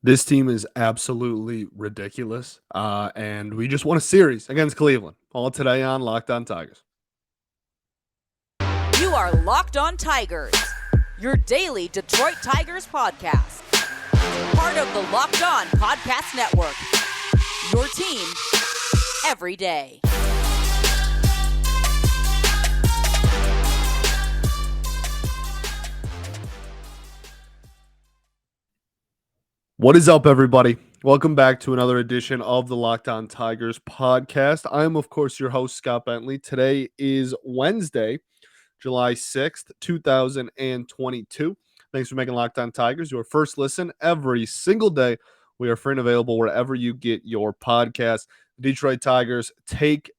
This team is absolutely ridiculous, and we just won a series against Cleveland. All today on Locked On Tigers. You are Locked On Tigers, your daily Detroit Tigers podcast. Part of the Locked On Podcast Network, your team every day. What is up, everybody? Welcome back to another edition of the Locked On Tigers podcast. I am, of course, your host, Scott Bentley. Today is Wednesday, July 6th, 2022. Thanks for making Locked On Tigers your first listen every single day. We are free and available wherever you get your podcast. The Detroit Tigers take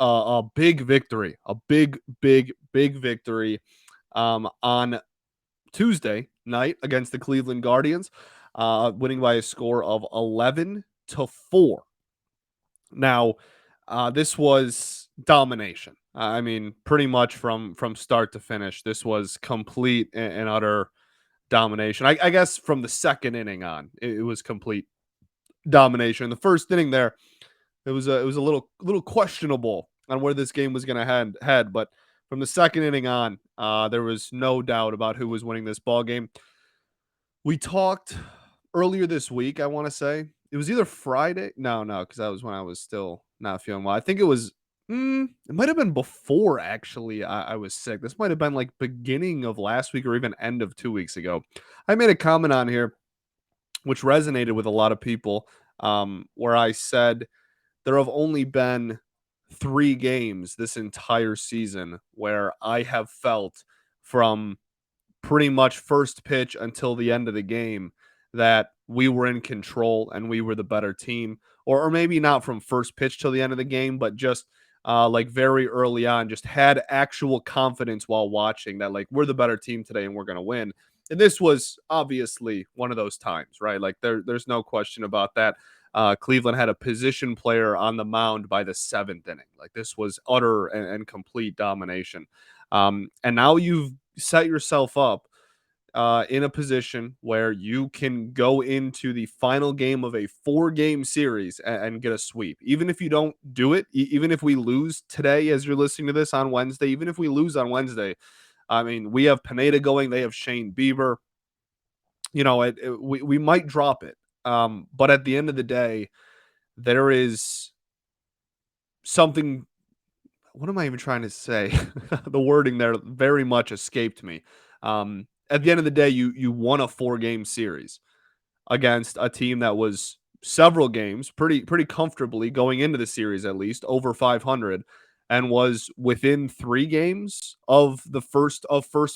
a big victory, a big victory on Tuesday night against the Cleveland Guardians, winning by a score of 11-4. Now, this was domination. I mean, pretty much from start to finish, this was complete and utter domination. I guess from the second inning on, it was complete domination. The first inning there, it was a little questionable on where this game was going to head, but from the second inning on, there was no doubt about who was winning this ball game. We talked earlier this week, I want to say. It was either Friday. No, because that was when I was still not feeling well. I think it was, it might have been before, actually, I was sick. This might have been like beginning of last week or even end of 2 weeks ago. I made a comment on here, which resonated with a lot of people, where I said there have only been 3 games this entire season where I have felt from pretty much first pitch until the end of the game that we were in control and we were the better team, or maybe not from first pitch till the end of the game, but just like very early on, just had actual confidence while watching that like we're the better team today and we're going to win. And this was obviously one of those times, right? Like there's no question about that. Cleveland had a position player on the mound by the 7th inning. Like this was utter and complete domination. And now you've set yourself up in a position where you can go into the final game of a 4-game series and get a sweep. Even if you don't do it, even if we lose today, as you're listening to this on Wednesday, even if we lose on Wednesday, I mean, we have Pineda going, they have Shane Bieber. You know, we might drop it. But at the end of the day, there is something. What am I even trying to say? The wording there very much escaped me. At the end of the day, you won a 4-game series against a team that was several games pretty comfortably going into the series, at least over 500, and was within 3 games of first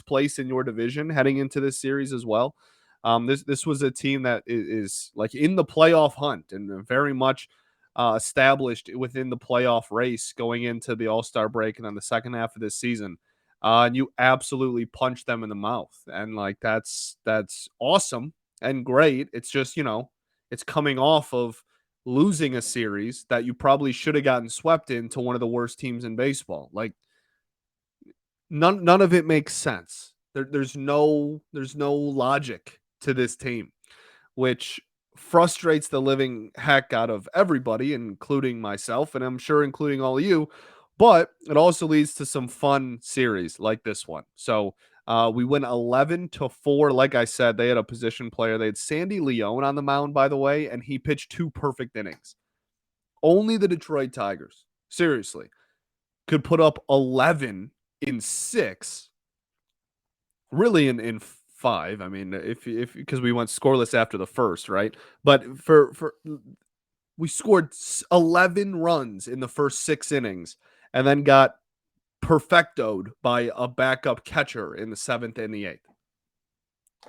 place in your division heading into this series as well. This was a team that is like in the playoff hunt and very much established within the playoff race going into the All-Star break and then the second half of this season. And you absolutely punch them in the mouth. And like that's awesome and great. It's just, it's coming off of losing a series that you probably should have gotten swept into one of the worst teams in baseball. Like none of it makes sense. There's no logic to this team, which frustrates the living heck out of everybody, including myself, and I'm sure including all of you. But it also leads to some fun series like this one. So we win 11-4. Like I said, they had a position player. They had Sandy Leone on the mound, by the way, and he pitched 2 perfect innings. Only the Detroit Tigers, seriously, could put up 11 in 6. Really in 5. I mean, if because we went scoreless after the first, right? But for we scored 11 runs in the first 6 innings and then got perfectoed by a backup catcher in the 7th and the 8th.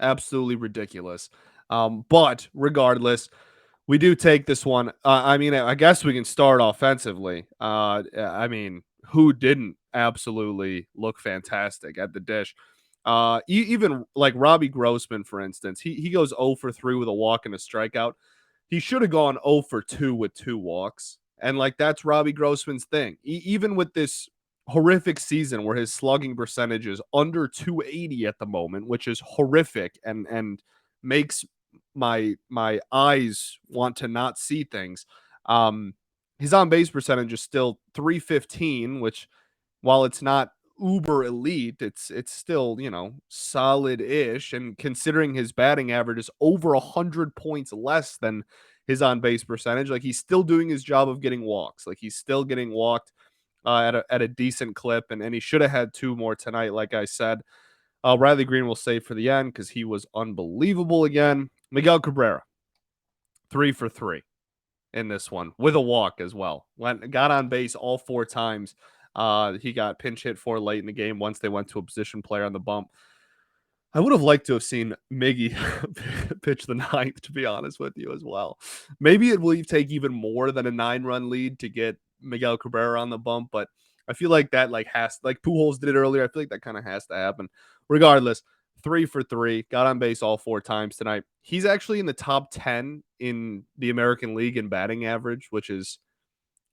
Absolutely ridiculous. But regardless, we do take this one. I mean, I guess we can start offensively. I mean, who didn't absolutely look fantastic at the dish? Even like Robbie Grossman, for instance, he goes 0 for 3 with a walk and a strikeout. He should have gone 0 for 2 with 2 walks. And like that's Robbie Grossman's thing. Even with this horrific season where his slugging percentage is under 280 at the moment, which is horrific and makes my eyes want to not see things. Um, his on base percentage is still 315, which while it's not uber elite, it's still, solid ish. And considering his batting average is over 100 points less than his on base percentage, like he's still doing his job of getting walks. Like he's still getting walked at a decent clip, and he should have had two more tonight, like I said. Riley Greene will save for the end because he was unbelievable again. Miguel Cabrera, 3 for 3 in this one with a walk as well. Got on base all four times. He got pinch hit for late in the game once they went to a position player on the bump. I would have liked to have seen Miggy pitch the ninth, to be honest with you, as well. Maybe it will take even more than a 9-run lead to get Miguel Cabrera on the bump, but I feel like that has like Pujols did it earlier. I feel like that kind of has to happen. Regardless, 3 for 3, got on base all four times tonight. He's actually in the top 10 in the American League in batting average, which is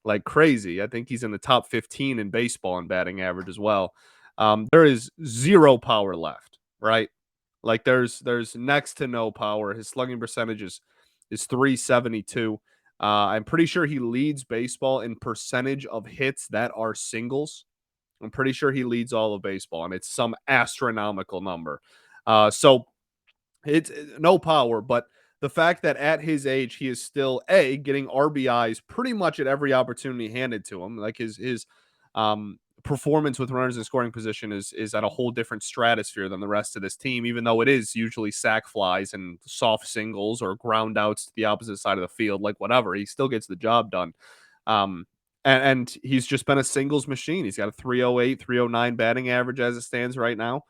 like crazy. I think he's in the top 15 in baseball in batting average as well. There is zero power left, right? Like there's next to no power. His slugging percentage is 372. I'm pretty sure he leads baseball in percentage of hits that are singles. I'm pretty sure he leads all of baseball, and it's some astronomical number. So it's no power, but the fact that at his age he is still getting RBIs pretty much at every opportunity handed to him, like his performance with runners in scoring position is at a whole different stratosphere than the rest of this team. Even though it is usually sac flies and soft singles or ground outs to the opposite side of the field, like whatever, he still gets the job done. And he's just been a singles machine. He's got a 308, 309 batting average as it stands right now.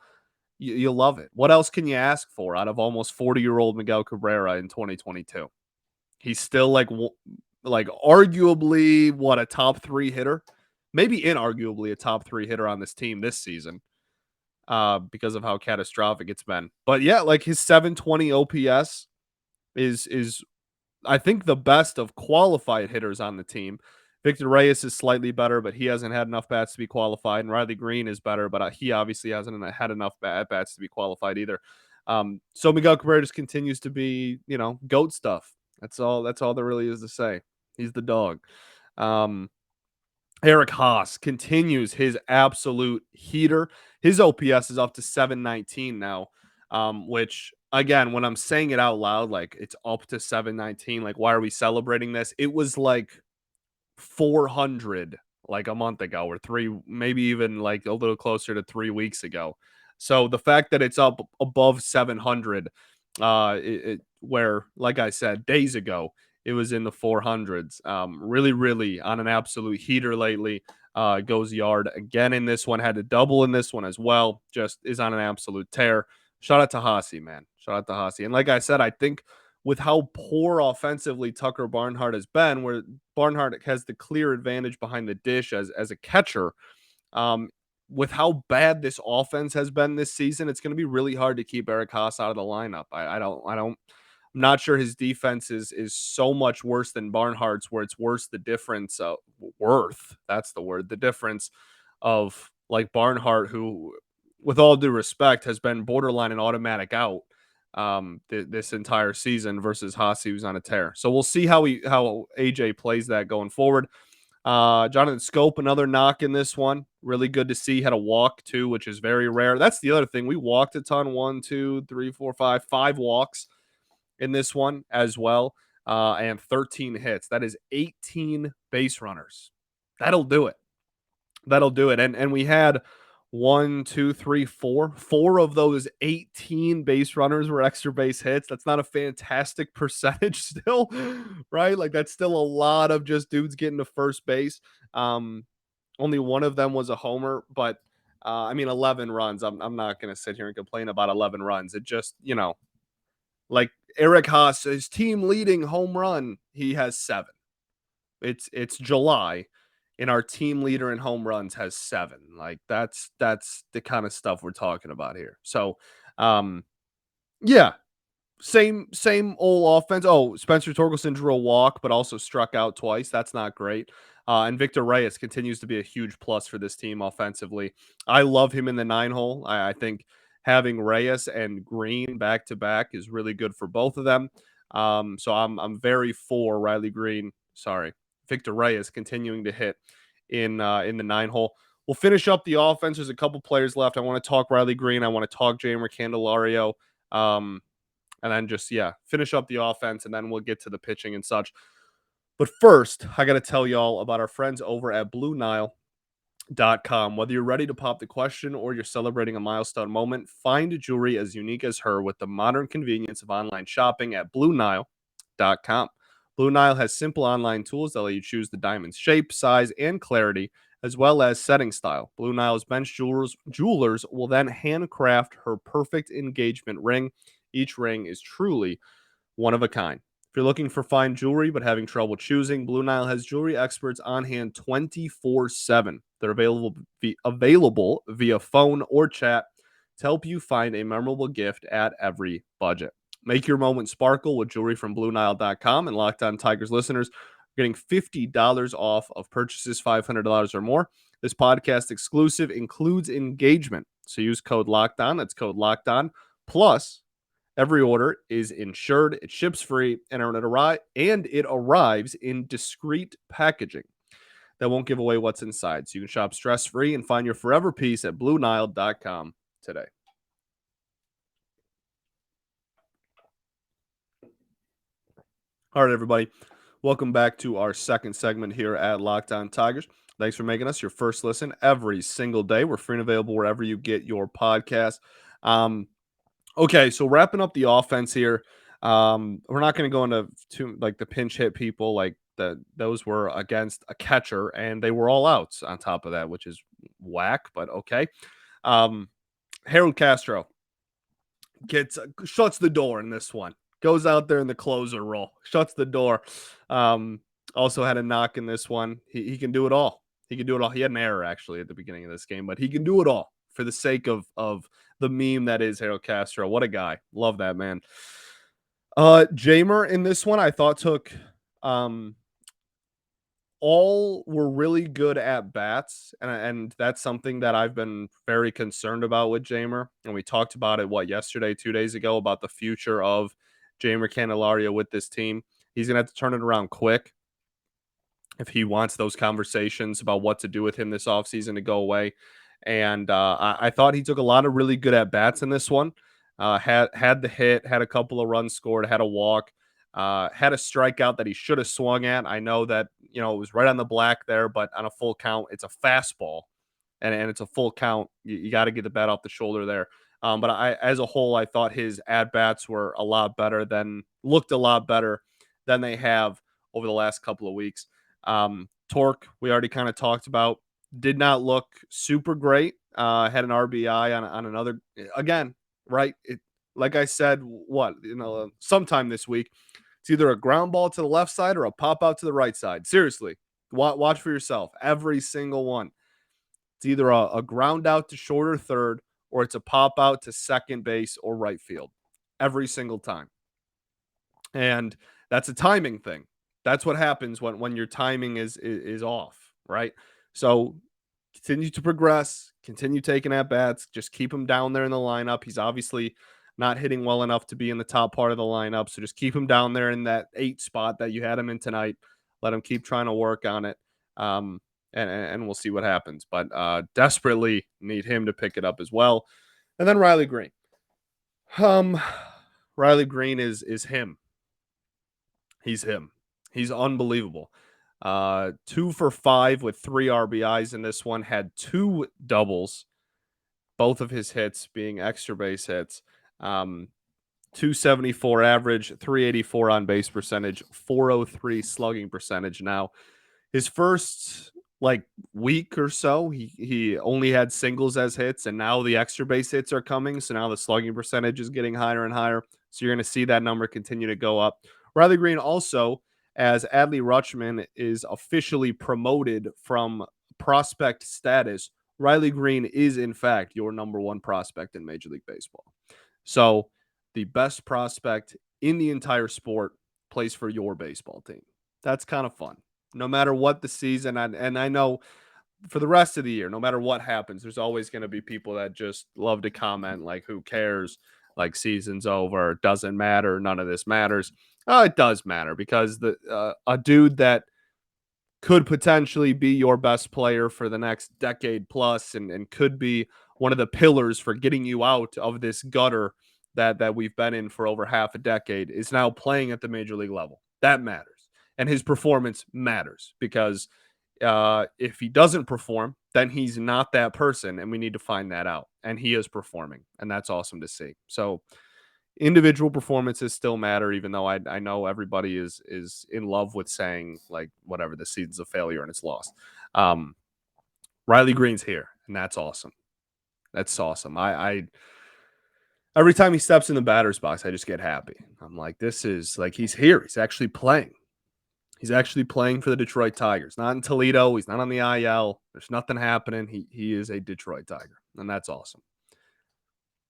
You love it. What else can you ask for out of almost 40-year-old Miguel Cabrera in 2022? He's still like arguably a top 3 hitter, maybe inarguably a top 3 hitter on this team this season, because of how catastrophic it's been. But yeah, like his 720 OPS is I think the best of qualified hitters on the team. Victor Reyes is slightly better, but he hasn't had enough bats to be qualified. And Riley Greene is better, but he obviously hasn't had enough bats to be qualified either. So Miguel Cabrera just continues to be, GOAT stuff. That's all. That's all there really is to say. He's the dog. Eric Haas continues his absolute heater. His OPS is up to 719 now, which again, when I'm saying it out loud, like it's up to 719, like why are we celebrating this? It was like 400 like a month ago or maybe even like a little closer to 3 weeks ago. So the fact that it's up above 700, where, like I said, days ago, it was in the 400s. Really, really on an absolute heater lately. Goes yard again in this one, had to double in this one as well. Just is on an absolute tear. Shout out to Hossie, man. Shout out to Hossie. And like I said, I think with how poor offensively Tucker Barnhart has been, where Barnhart has the clear advantage behind the dish as a catcher, um, with how bad this offense has been this season, it's going to be really hard to keep Eric Haas out of the lineup. I'm not sure his defense is so much worse than Barnhart's, where it's worse the difference that's the word, the difference of like Barnhart, who, with all due respect, has been borderline an automatic out this entire season, versus Haas, who's on a tear. So we'll see how AJ plays that going forward. Jonathan Scope, another knock in this one. Really good to see. Had a walk too, which is very rare. That's the other thing. We walked a ton. 1, 2, 3, 4, 5 walks in this one as well. And 13 hits. That is 18 base runners. That'll do it. That'll do it. And we had 1, 2, 3, 4. 4 of those 18 base runners were extra base hits. That's not a fantastic percentage still, right? Like that's still a lot of just dudes getting to first base. Only one of them was a homer, but I mean, 11 runs. I'm not going to sit here and complain about 11 runs. It just, like Eric Haas, his team leading home run, he has 7. It's July, and our team leader in home runs has 7. Like that's the kind of stuff we're talking about here. So, yeah, same old offense. Oh, Spencer Torkelson drew a walk, but also struck out twice. That's not great. And Victor Reyes continues to be a huge plus for this team offensively. I love him in the 9 hole. I think having Reyes and Greene back to back is really good for both of them. So I'm very for Riley Greene. Sorry, Victor Reyes continuing to hit in the 9 hole. We'll finish up the offense. There's a couple players left. I want to talk Riley Greene. I want to talk Jeimer Candelario. And then just, finish up the offense, and then we'll get to the pitching and such. But first, I got to tell y'all about our friends over at BlueNile.com. Whether you're ready to pop the question or you're celebrating a milestone moment, find jewelry as unique as her with the modern convenience of online shopping at BlueNile.com. Blue Nile has simple online tools that let you choose the diamond's shape, size, and clarity, as well as setting style. Blue Nile's bench jewelers will then handcraft her perfect engagement ring. Each ring is truly one of a kind. If you're looking for fine jewelry but having trouble choosing, Blue Nile has jewelry experts on hand 24/7. They're available via phone or chat to help you find a memorable gift at every budget. Make your moment sparkle with jewelry from BlueNile.com, and Locked On Tigers listeners are getting $50 off of purchases $500 or more. This podcast exclusive includes engagement, so use code Locked On. That's code Locked On. Plus, every order is insured, it ships free, and it arrives in discreet packaging that won't give away what's inside. So you can shop stress-free and find your forever peace at BlueNile.com today. All right, everybody. Welcome back to our second segment here at Locked On Tigers. Thanks for making us your first listen every single day. We're free and available wherever you get your podcast. Okay, so wrapping up the offense here. We're not going to go into the pinch hit people, like those were against a catcher, and they were all outs on top of that, which is whack, but okay. Harold Castro shuts the door in this one. Goes out there in the closer role, shuts the door. Also had a knock in this one. He can do it all. He can do it all. He had an error actually at the beginning of this game, but he can do it all for the sake of the meme that is Harold Castro. What a guy. Love that man. Jeimer in this one, I thought took all were really good at bats, and that's something that I've been very concerned about with Jeimer. And we talked about it yesterday, 2 days ago, about the future of Jeimer Candelario with this team. He's gonna have to turn it around quick if he wants those conversations about what to do with him this offseason to go away. And I thought he took a lot of really good at bats in this one. Had the hit, had a couple of runs scored, had a walk, had a strikeout that he should have swung at. I know that it was right on the black there, but on a full count, it's a fastball, and it's a full count. You got to get the bat off the shoulder there. But as a whole, I thought his at bats were looked a lot better than they have over the last couple of weeks. Torque, we already kind of talked about, did not look super great. Had an RBI on another, again, right? Like I said, sometime this week, it's either a ground ball to the left side or a pop out to the right side. Seriously, watch for yourself. Every single one. It's either a ground out to short or third, or it's a pop out to second base or right field. Every single time. And that's a timing thing. That's what happens when your timing is off, right? So continue to progress, continue taking at bats, just keep him down there in the lineup. He's obviously not hitting well enough to be in the top part of the lineup, so just keep him down there in that 8 spot that you had him in tonight. Let him keep trying to work on it, and we'll see what happens. But desperately need him to pick it up as well. And then Riley Greene. Riley Greene is him. He's him. He's unbelievable. 2 for 5 with 3 RBIs in this one. Had 2 doubles, both of his hits being extra base hits. 274 average, 384 on base percentage, 403 slugging percentage. Now, his first week or so, he only had singles as hits, and now the extra base hits are coming. So now the slugging percentage is getting higher and higher. So you're going to see that number continue to go up. Riley Greene also, as Adley Rutschman is officially promoted from prospect status, Riley Greene is, in fact, your number 1 prospect in Major League Baseball. So the best prospect in the entire sport plays for your baseball team. That's kind of fun. No matter what the season, and I know for the rest of the year, no matter what happens, there's always going to be people that just love to comment like, who cares? Like, season's over, it doesn't matter, none of this matters. It does matter, because a dude that could potentially be your best player for the next decade plus, and could be one of the pillars for getting you out of this gutter that we've been in for over half a decade, is now playing at the major league level. That matters. And his performance matters, because if he doesn't perform, then he's not that person, and we need to find that out. And he is performing, and that's awesome to see. So individual performances still matter, even though I know everybody is in love with saying, like, whatever, the season's a failure and it's lost. Um, Riley Greene's here, and that's awesome. That's awesome. I every time he steps in the batter's box, I just get happy. I'm like, this is like, he's here. He's actually playing. He's actually playing for the Detroit Tigers. Not in Toledo. He's not on the IL. There's nothing happening. He is a Detroit Tiger, and that's awesome.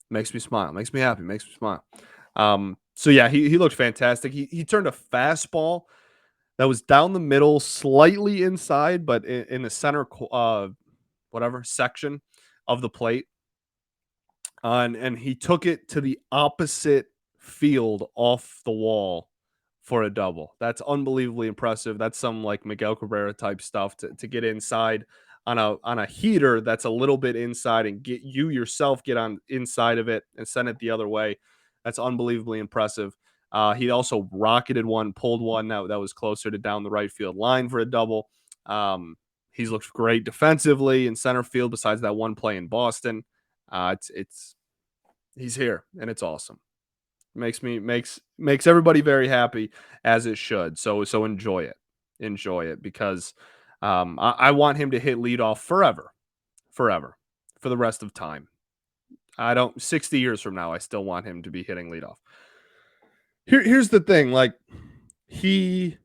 Makes me smile. Makes me happy. Makes me smile. So yeah, he looked fantastic. He turned a fastball that was down the middle, slightly inside, but in the center, whatever section of the plate, and he took it to the opposite field off the wall for a double. That's unbelievably impressive. That's some like Miguel Cabrera type stuff to get inside on a heater that's a little bit inside, and get you yourself get on inside of it and send it the other way. That's unbelievably impressive. He also rocketed one, pulled one that was closer to down the right field line for a double. He's looked great defensively in center field, besides that one play in Boston. It's he's here, and it's awesome. Makes everybody very happy, as it should. So enjoy it, because I want him to hit leadoff forever, for the rest of time. I don't 60 years from now, I still want him to be hitting leadoff. Here's the thing, like, he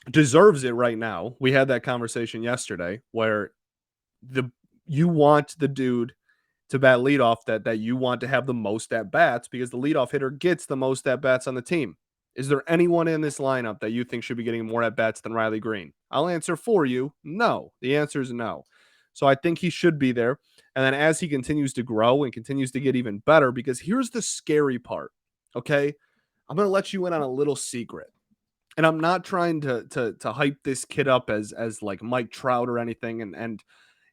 deserves it right now. We had that conversation yesterday where you want the dude to bat leadoff that you want to have the most at bats, because the leadoff hitter gets the most at bats on the team. Is there anyone in this lineup that you think should be getting more at bats than Riley Greene? I'll answer for you. No. The answer is no. So I think he should be there. And then as he continues to grow and continues to get even better, because here's the scary part. Okay. I'm going to let you in on a little secret. And I'm not trying to hype this kid up as like Mike Trout or anything. And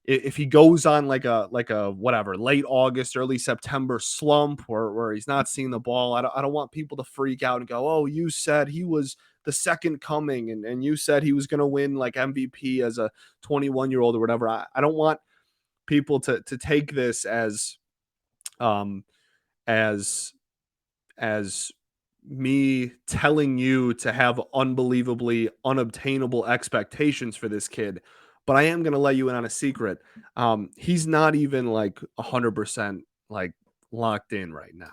if he goes on like a whatever late August, early September slump where he's not seeing the ball, I don't want people to freak out and go, oh, you said he was the second coming, and you said he was going to win like MVP as a 21-year-old or whatever. I don't want people to take this um as as me telling you to have unbelievably unobtainable expectations for this kid. But I am going to let you in on a secret. He's not even like 100% like locked in right now.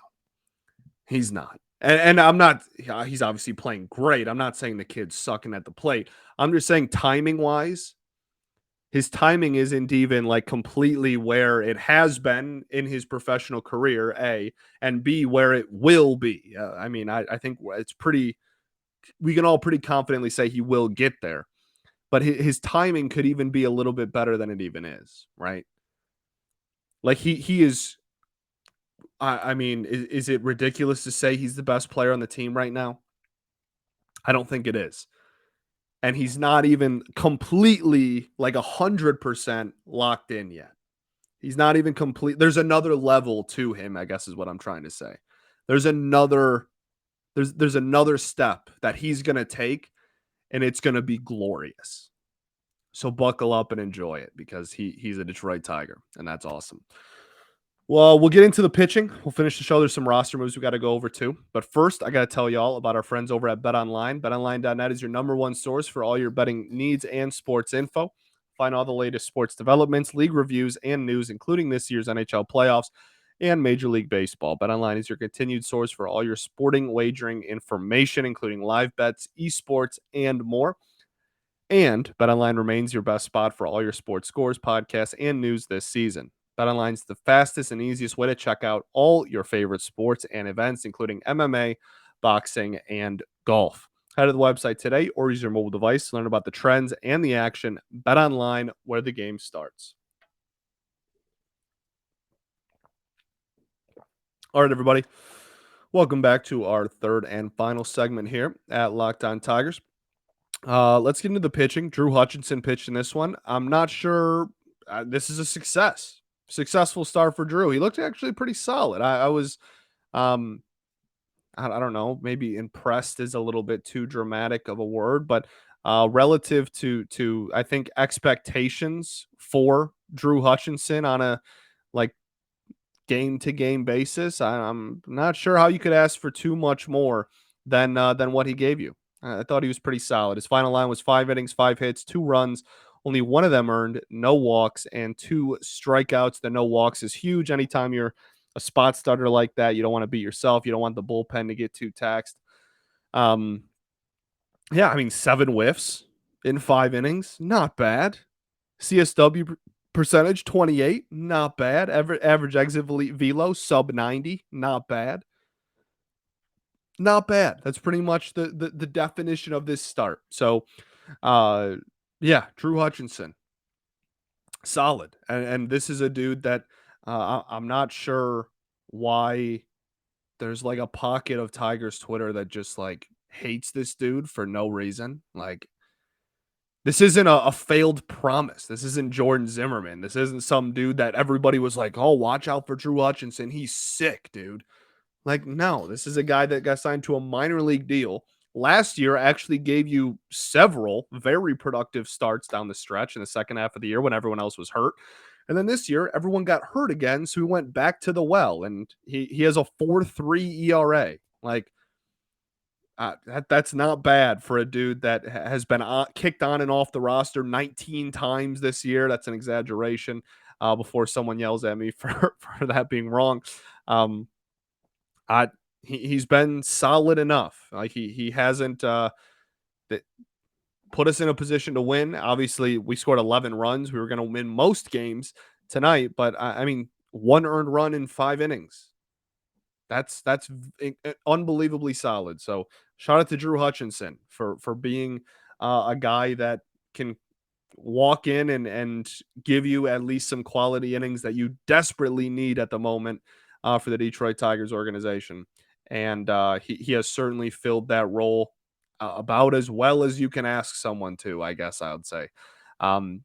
He's not. And I'm not, he's obviously playing great. I'm not saying the kid's sucking at the plate. I'm just saying, timing wise, his timing isn't even like completely where it has been in his professional career, A, and B, where it will be. I mean, I think it's pretty, we can all pretty confidently say he will get there, but his timing could even be a little bit better than it even is, right? Like he is, I mean, is it ridiculous to say he's the best player on the team right now? I don't think it is. And he's not even completely like 100% locked in yet. He's not even complete. There's another level to him, I guess is what I'm trying to say. There's another step that he's going to take, and it's going to be glorious. So buckle up and enjoy it, because he's a Detroit Tiger, and that's awesome. Well, we'll get into the pitching. We'll finish the show. There's some roster moves we got to go over too. But first, I got to tell y'all about our friends over at BetOnline. BetOnline.net is your number one source for all your betting needs and sports info. Find all the latest sports developments, league reviews, and news, including this year's NHL playoffs and Major League Baseball. BetOnline is your continued source for all your sporting wagering information, including live bets, esports, and more. And BetOnline remains your best spot for all your sports scores, podcasts, and news this season. BetOnline is the fastest and easiest way to check out all your favorite sports and events, including MMA, boxing, and golf. Head to the website today or use your mobile device to learn about the trends and the action. Bet online where the game starts. All right, everybody. Welcome back to our third and final segment here at Locked On Tigers. Let's get into the pitching. Drew Hutchinson pitched in this one. I'm not sure this is a successful start for Drew. He looked actually pretty solid. I was, um, I don't know, maybe impressed is a little bit too dramatic of a word, but relative to I think expectations for Drew Hutchinson on a like game to game basis, I'm not sure how you could ask for too much more than what he gave you. I thought he was pretty solid. His final line was 5 innings, 5 hits, 2 runs. Only one of them earned, no walks, and 2 strikeouts. The no walks is huge. Anytime you're a spot starter like that, you don't want to beat yourself. You don't want the bullpen to get too taxed. Um, yeah, I mean, 7 whiffs in 5 innings, not bad. CSW percentage 28, not bad. Average exit velo sub 90, not bad. Not bad. That's pretty much the definition of this start. So, uh, yeah, Drew Hutchinson, solid. And this is a dude that I'm not sure why there's like a pocket of Tigers Twitter that just like hates this dude for no reason. Like, this isn't a failed promise. This isn't Jordan Zimmerman. This isn't some dude that everybody was like, oh, watch out for Drew Hutchinson. He's sick, dude. Like, no, this is a guy that got signed to a minor league deal. Last year actually gave you several very productive starts down the stretch in the second half of the year when everyone else was hurt. And then this year, everyone got hurt again. So he went back to the well and he has a 4.3 ERA. Like, that's not bad for a dude that has been kicked on and off the roster 19 times this year. That's an exaggeration. Before someone yells at me for that being wrong, um, he's been solid enough. Like he hasn't that put us in a position to win. Obviously, we scored 11 runs. We were going to win most games tonight, but I mean, 1 earned run in 5 innings. That's unbelievably solid. So shout out to Drew Hutchinson for being a guy that can walk in and give you at least some quality innings that you desperately need at the moment for the Detroit Tigers organization. And he has certainly filled that role about as well as you can ask someone to, I guess I would say. Um,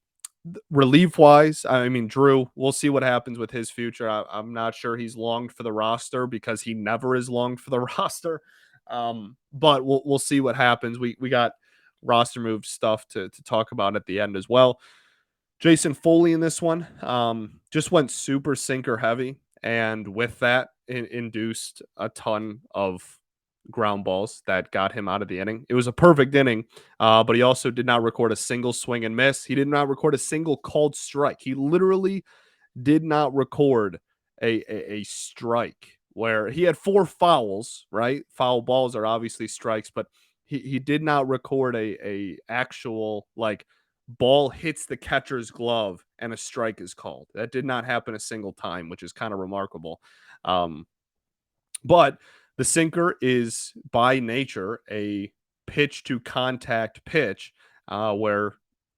Relief wise, I mean, Drew, we'll see what happens with his future. I'm not sure he's longed for the roster because he never is longed for the roster. But we'll see what happens. We got roster move stuff to talk about at the end as well. Jason Foley in this one just went super sinker heavy, and with that, induced a ton of ground balls that got him out of the inning. It was a perfect inning, but he also did not record a single swing and miss. He did not record a single called strike. He literally did not record a strike where he had 4 fouls, right? Foul balls are obviously strikes, but he did not record a actual like ball hits the catcher's glove and a strike is called. That did not happen a single time, which is kind of remarkable. Um, but the sinker is by nature a pitch to contact pitch, where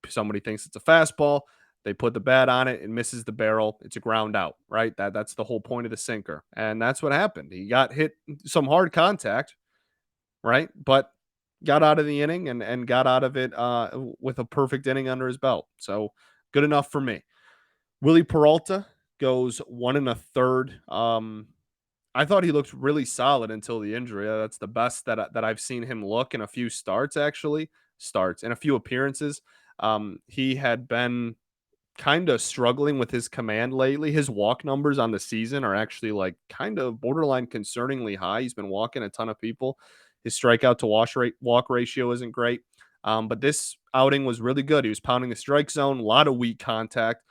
somebody thinks it's a fastball, they put the bat on it, and misses the barrel. It's a ground out, right? That's the whole point of the sinker, and that's what happened. He got hit some hard contact, right? But got out of the inning and got out of it with a perfect inning under his belt. So good enough for me. Willie Peralta goes 1 1/3. I thought he looked really solid until the injury. That's the best that I've seen him look in a few starts, actually. Starts and a few appearances. He had been kind of struggling with his command lately. His walk numbers on the season are actually like kind of borderline concerningly high. He's been walking a ton of people. His strikeout to walk ratio isn't great. But this outing was really good. He was pounding the strike zone, a lot of weak contact.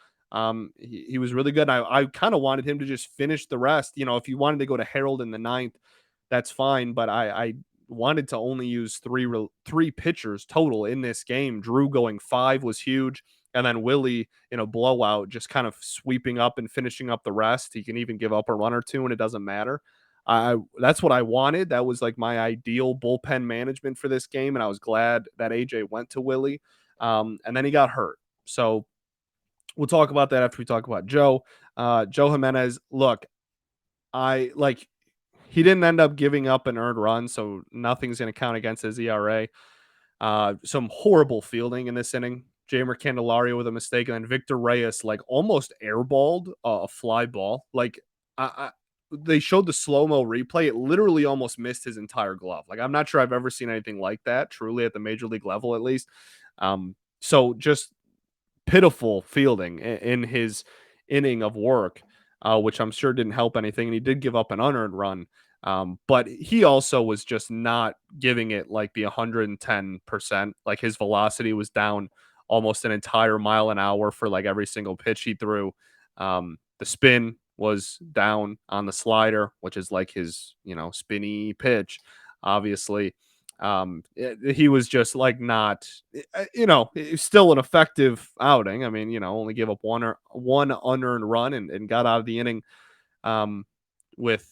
He was really good. I kind of wanted him to just finish the rest. You know, if you wanted to go to Harold in the ninth, that's fine. But I wanted to only use three pitchers total in this game. Drew going 5 was huge. And then Willie in a blowout, just kind of sweeping up and finishing up the rest. He can even give up a run or two, and it doesn't matter. That's what I wanted. That was like my ideal bullpen management for this game, and I was glad that AJ went to Willie. And then he got hurt. So we'll talk about that after we talk about Joe. Joe Jimenez, look, I like he didn't end up giving up an earned run, so nothing's going to count against his ERA. Some horrible fielding in this inning. Jamer Candelario with a mistake, and then Victor Reyes like almost airballed a fly ball. Like they showed the slow mo replay. It literally almost missed his entire glove. Like I'm not sure I've ever seen anything like that, truly at the major league level at least. So just pitiful fielding in his inning of work, which I'm sure didn't help anything. And he did give up an unearned run. But he also was just not giving it like the 110%. Like his velocity was down almost an entire mile an hour for like every single pitch he threw. The spin was down on the slider, which is like his, spinny pitch, obviously. He was just like not, it's still an effective outing. I mean, only gave up one unearned run and got out of the inning with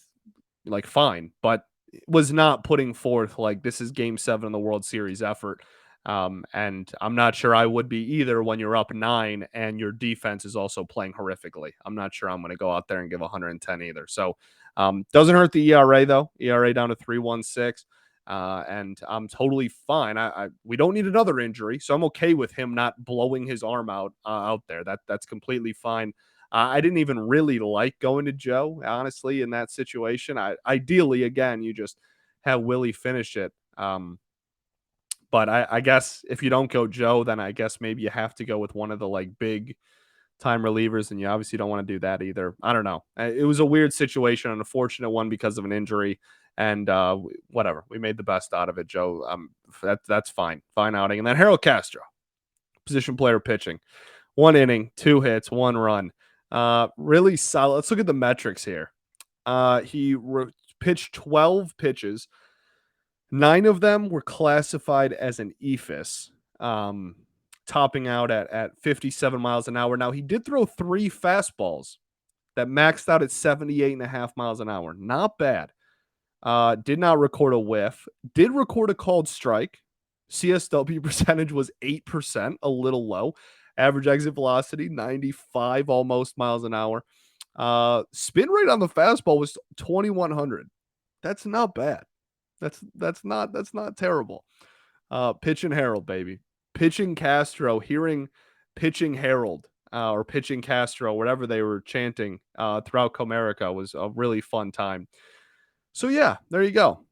like fine, but was not putting forth like this is game 7 of the World Series effort. And I'm not sure I would be either when you're up 9 and your defense is also playing horrifically. I'm not sure I'm going to go out there and give 110 either. So doesn't hurt the ERA though. ERA down to 3.16. And I'm totally fine. We don't need another injury, so I'm okay with him not blowing his arm out there. That's completely fine. I didn't even really like going to Joe, honestly, in that situation. Ideally, again, you just have Willie finish it. But I guess if you don't go Joe, then I guess maybe you have to go with one of the like big time relievers, and you obviously don't want to do that either. I don't know. It was a weird situation, an unfortunate one because of an injury, and whatever. We made the best out of it, Joe. That's fine, fine outing. And then Harold Castro, position player pitching, 1 inning, 2 hits, 1 run. Really solid. Let's look at the metrics here. He pitched 12 pitches. 9 of them were classified as an ephus, topping out at 57 miles an hour. Now, he did throw 3 fastballs that maxed out at 78.5 miles an hour. Not bad. Did not record a whiff. Did record a called strike. CSW percentage was 8%, a little low. Average exit velocity, 95 almost miles an hour. Spin rate on the fastball was 2,100. That's not bad. That's not terrible. Pitching Harold, baby. Pitching Castro, hearing pitching Harold or pitching Castro, whatever they were chanting throughout Comerica was a really fun time. So yeah, there you go.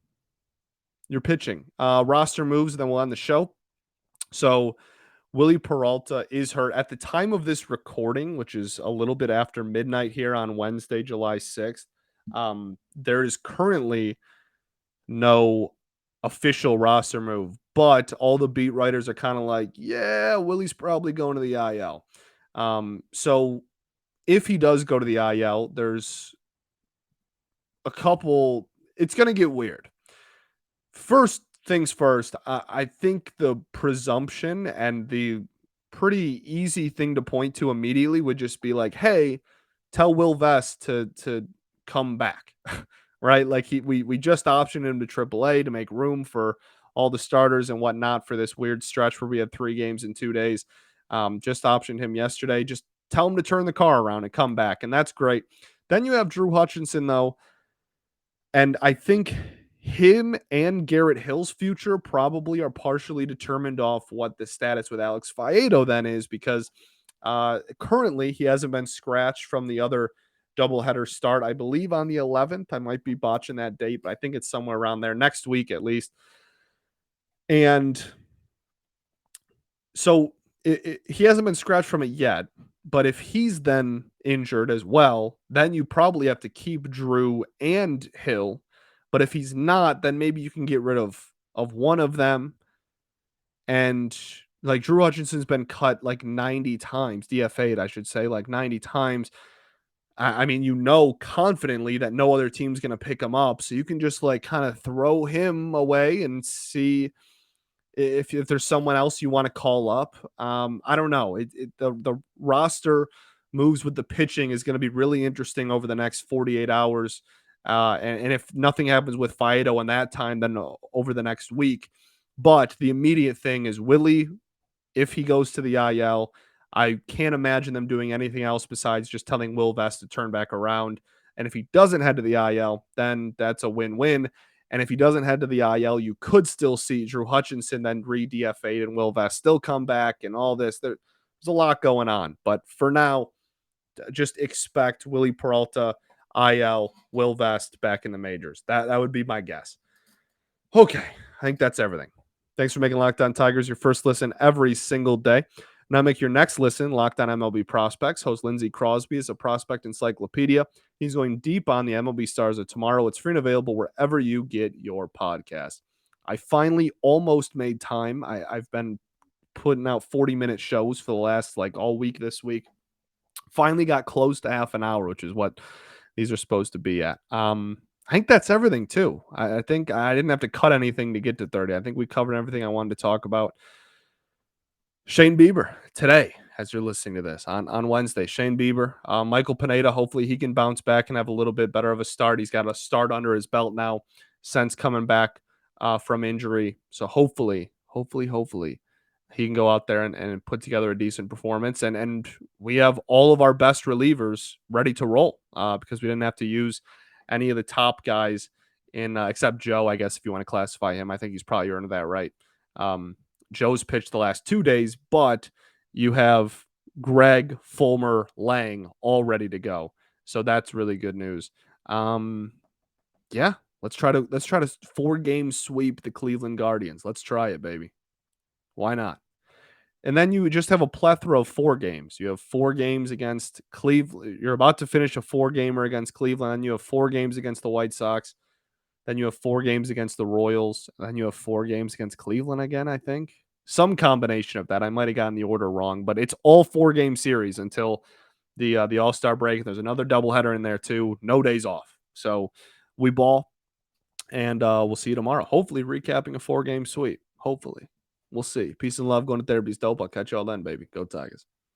You're pitching. Roster moves, then we'll end the show. So Willie Peralta is hurt at the time of this recording, which is a little bit after midnight here on Wednesday, July 6th. There is currently no official roster move, but all the beat writers are kind of like, yeah, Willie's probably going to the IL. So if he does go to the IL, there's a couple, it's going to get weird. First things first, I think the presumption and the pretty easy thing to point to immediately would just be like, hey, tell Will Vest to come back. Right? Like we just optioned him to AAA to make room for all the starters and whatnot for this weird stretch where we had 3 games in 2 days. Just optioned him yesterday. Just tell him to turn the car around and come back, and that's great. Then you have Drew Hutchinson though, and I think him and Garrett Hill's future probably are partially determined off what the status with Alex Faedo then is, because currently he hasn't been scratched from the other doubleheader start, I believe on the 11th. I might be botching that date, but I think it's somewhere around there, next week at least. And so he hasn't been scratched from it yet, but if he's then injured as well, then you probably have to keep Drew and Hill. But if he's not, then maybe you can get rid of one of them. And like Drew Hutchinson's been cut like 90 times, DFA'd, I should say, like 90 times. I mean, confidently that no other team's going to pick him up. So you can just like kind of throw him away and see if there's someone else you want to call up. I don't know. The roster moves with the pitching is going to be really interesting over the next 48 hours. And if nothing happens with Faedo in that time, then over the next week. But the immediate thing is Willie, if he goes to the IL, I can't imagine them doing anything else besides just telling Will Vest to turn back around. And if he doesn't head to the IL, then that's a win-win. And if he doesn't head to the IL, you could still see Drew Hutchinson then re-DFA'd and Will Vest still come back and all this. There's a lot going on. But for now, just expect Willie Peralta, IL, Will Vest back in the majors. That would be my guess. Okay, I think that's everything. Thanks for making Locked On Tigers your first listen every single day. Now make your next listen Locked On MLB Prospects. Host Lindsey Crosby is a prospect encyclopedia. He's going deep on the MLB stars of tomorrow. It's free and available wherever you get your podcast. I finally almost made time. I've been putting out 40-minute shows for the last all week this week. Finally got close to half an hour, which is what these are supposed to be at. I think that's everything too. I think I didn't have to cut anything to get to 30. I think we covered everything I wanted to talk about. Shane Bieber today, as you're listening to this on Wednesday. Shane Bieber, Michael Pineda. Hopefully he can bounce back and have a little bit better of a start. He's got a start under his belt now since coming back from injury. So hopefully he can go out there and put together a decent performance. And we have all of our best relievers ready to roll because we didn't have to use any of the top guys in except Joe, I guess, if you want to classify him. I think he's probably earned that right. Joe's pitched the last 2 days, but you have Greg, Fulmer, Lang all ready to go. So that's really good news. Yeah, let's try to 4-game sweep the Cleveland Guardians. Let's try it, baby. Why not? And then you just have a plethora of 4 games. You have 4 games against Cleveland. You're about to finish a 4-gamer against Cleveland. And you have 4 games against the White Sox. Then you have 4 games against the Royals. Then you have 4 games against Cleveland again, I think. Some combination of that. I might have gotten the order wrong, but it's all 4-game series until the All-Star break. There's another doubleheader in there too. No days off. So we ball, and we'll see you tomorrow. Hopefully recapping a 4-game sweep. Hopefully. We'll see. Peace and love. Going to therapy's dope. I'll catch y'all then, baby. Go Tigers.